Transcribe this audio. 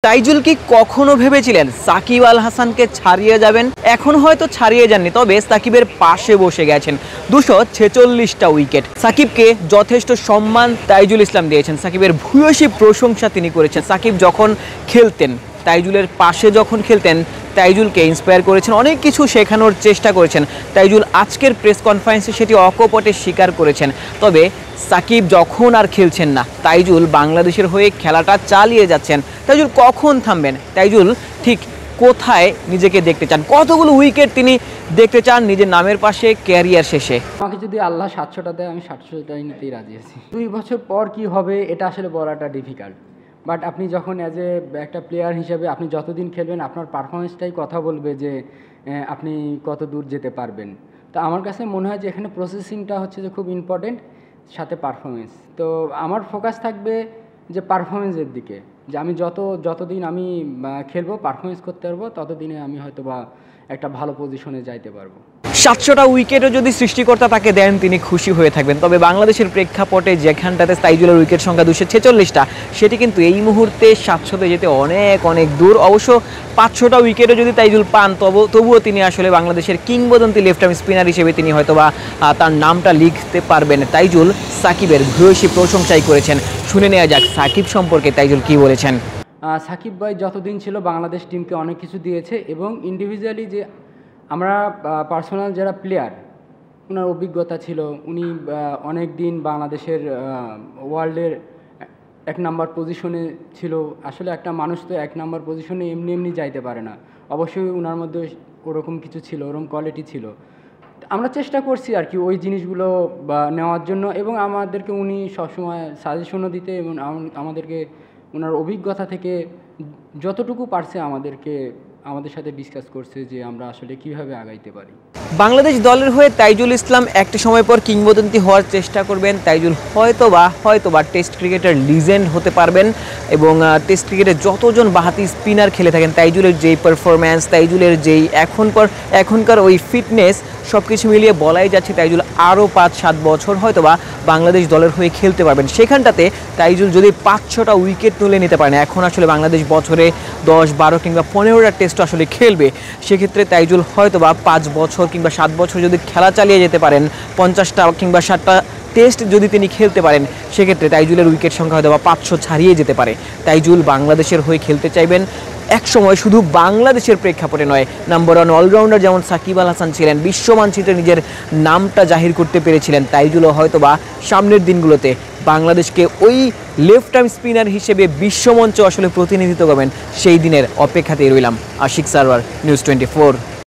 তাইজুল কি কখনো ভেবেছিলেন সাকিব আল হাসানকে ছাড়িয়ে যাবেন? এখন হয়তো ছাড়িয়ে যাননি, তবে সাকিবের পাশে বসে গেছেন। 246টা উইকেট। সাকিবকে যথেষ্ট সম্মান তাইজুল ইসলাম দিয়েছেন, সাকিবের ভূয়সী প্রশংসা তিনি করেছেন। সাকিব যখন খেলতেন, তাইজুলের পাশে যখন খেলতেন, তাইজুলকে ইন্সপায়ার করেছেন, অনেক কিছু শেখানোর চেষ্টা করেছেন। তাইজুল আজকের প্রেস কনফারেন্সে সেটি অকপটে স্বীকার করেছেন। তবে সাকিব যখন আর খেলছেন না, তাইজুল বাংলাদেশের হয়ে খেলাটা চালিয়ে যাচ্ছেন। তাইজুল কখন থামবেন? তাইজুল ঠিক কোথায় নিজেকে দেখতে চান? কতগুলো উইকেট তিনি দেখতে চান নিজের নামের পাশে ক্যারিয়ার শেষে? আমাকে যদি আল্লাহ 700টা দেয়, আমি 700টাই নিতেই রাজি আছি। 2 বছর পর কি হবে এটা আসলে বলাটা ডিফিকাল্ট। বাট আপনি যখন অ্যাজ এ একটা প্লেয়ার হিসেবে আপনি যতদিন খেলবেন, আপনার পারফরমেন্সটাই কথা বলবে যে আপনি কত দূর যেতে পারবেন। তো আমার কাছে মনে হয় যে এখানে প্রসেসিংটা হচ্ছে যে খুব ইম্পর্টেন্ট, সাথে পারফরমেন্স। তো আমার ফোকাস থাকবে যে পারফরমেন্সের দিকে, যে আমি যতদিন আমি খেলবো, পারফরমেন্স করতে পারবো, ততদিনে আমি হয়তো বা একটা ভালো পজিশনে যাইতে পারবো। 700টা উইকেটও যদি সৃষ্টিকর্তা তাকে দেন, তিনি খুশি হয়ে থাকবেন। তবে বাংলাদেশের প্রেক্ষাপটে যেখানটাতে তাইজুলের উইকেট সংখ্যা 246টা, সেটি কিন্তু এই মুহূর্তে 700তে যেতে অনেক দূর। অবশ্য 500টা উইকেটও যদি তাইজুল পান, তবুও তিনি আসলে বাংলাদেশের কিংবদন্তি লেফট আর্ম স্পিনার হিসেবে তিনি হয়তোবা তার নামটা লিখতে পারবেন। তাইজুল সাকিবের ভূয়সী প্রশংসাই করেছেন। শুনে নেওয়া যাক সাকিব সম্পর্কে তাইজুল কি বলেছেন। সাকিব ভাই যতদিন ছিল বাংলাদেশ টিমকে অনেক কিছু দিয়েছে, এবং ইন্ডিভিজুয়ালি যে আমরা পার্সোনাল যারা প্লেয়ার, ওনার অভিজ্ঞতা ছিল, উনি অনেক দিন বাংলাদেশের ওয়ার্ল্ডের 1 নাম্বার পজিশনে ছিল। আসলে একটা মানুষ তো 1 নাম্বার পজিশনে এমনি যাইতে পারে না। অবশ্যই ওনার মধ্যে ওরকম কিছু ছিল, ওরকম কোয়ালিটি ছিল। আমরা চেষ্টা করছি আর কি ওই জিনিসগুলো নেওয়ার জন্য, এবং আমাদেরকে উনি সবসময় সাজেশনও দিতে, এবং আমাদেরকে ওনার অভিজ্ঞতা থেকে যতটুকু পারছে আমাদের সাথে ডিসকাস করছে যে আমরা আসলে কিভাবে আগাইতে পারি। বাংলাদেশ দলের হয়ে তাইজুল ইসলাম একটা সময় পর কিংবদন্তি হওয়ার চেষ্টা করবেন। তাইজুল হয়তোবা টেস্ট ক্রিকেটের লিজেন্ড হতে পারবেন, এবং টেস্ট ক্রিকেটে যতজন বাহাতি স্পিনার খেলে থাকেন, তাইজুলের যেই পারফরম্যান্স, তাইজুলের যেই এখনকার ওই ফিটনেস, সব কিছু মিলিয়ে বলাই যাচ্ছে তাইজুল আরও 5-7 বছর হয়তোবা বাংলাদেশ দলের হয়ে খেলতে পারবেন। সেখানটাতে তাইজুল যদি 5-6টা উইকেট তুলে নিতে পারেন, এখন আসলে বাংলাদেশ বছরে 10, 12 কিংবা 15টা টেস্ট আসলে খেলবে, সেক্ষেত্রে তাইজুল হয়তোবা 5 বছর কিংবা 7 বছর যদি খেলা চালিয়ে যেতে পারেন, 50টা কিংবা 60টা টেস্ট যদি তিনি খেলতে পারেন, সেক্ষেত্রে তাইজুলের উইকেট সংখ্যা হয়তোবা 500 ছাড়িয়ে যেতে পারে। তাইজুল বাংলাদেশের হয়ে খেলতে চাইবেন। এক সময় শুধু বাংলাদেশের প্রেক্ষাপটে নয়, নাম্বার 1 অলরাউন্ডার যেমন সাকিব আল হাসান ছিলেন, বিশ্ব মানচিত্রে নিজের নামটা জাহির করতে পেরেছিলেন, তাইজুলও হয়তোবা সামনের দিনগুলোতে বাংলাদেশকে ওই লেফট আর্ম স্পিনার হিসেবে বিশ্বমঞ্চ আসলে প্রতিনিধিত্ব করবেন। সেই দিনের অপেক্ষাতেই রইলাম। আশিক সারওয়ার, নিউজ 24।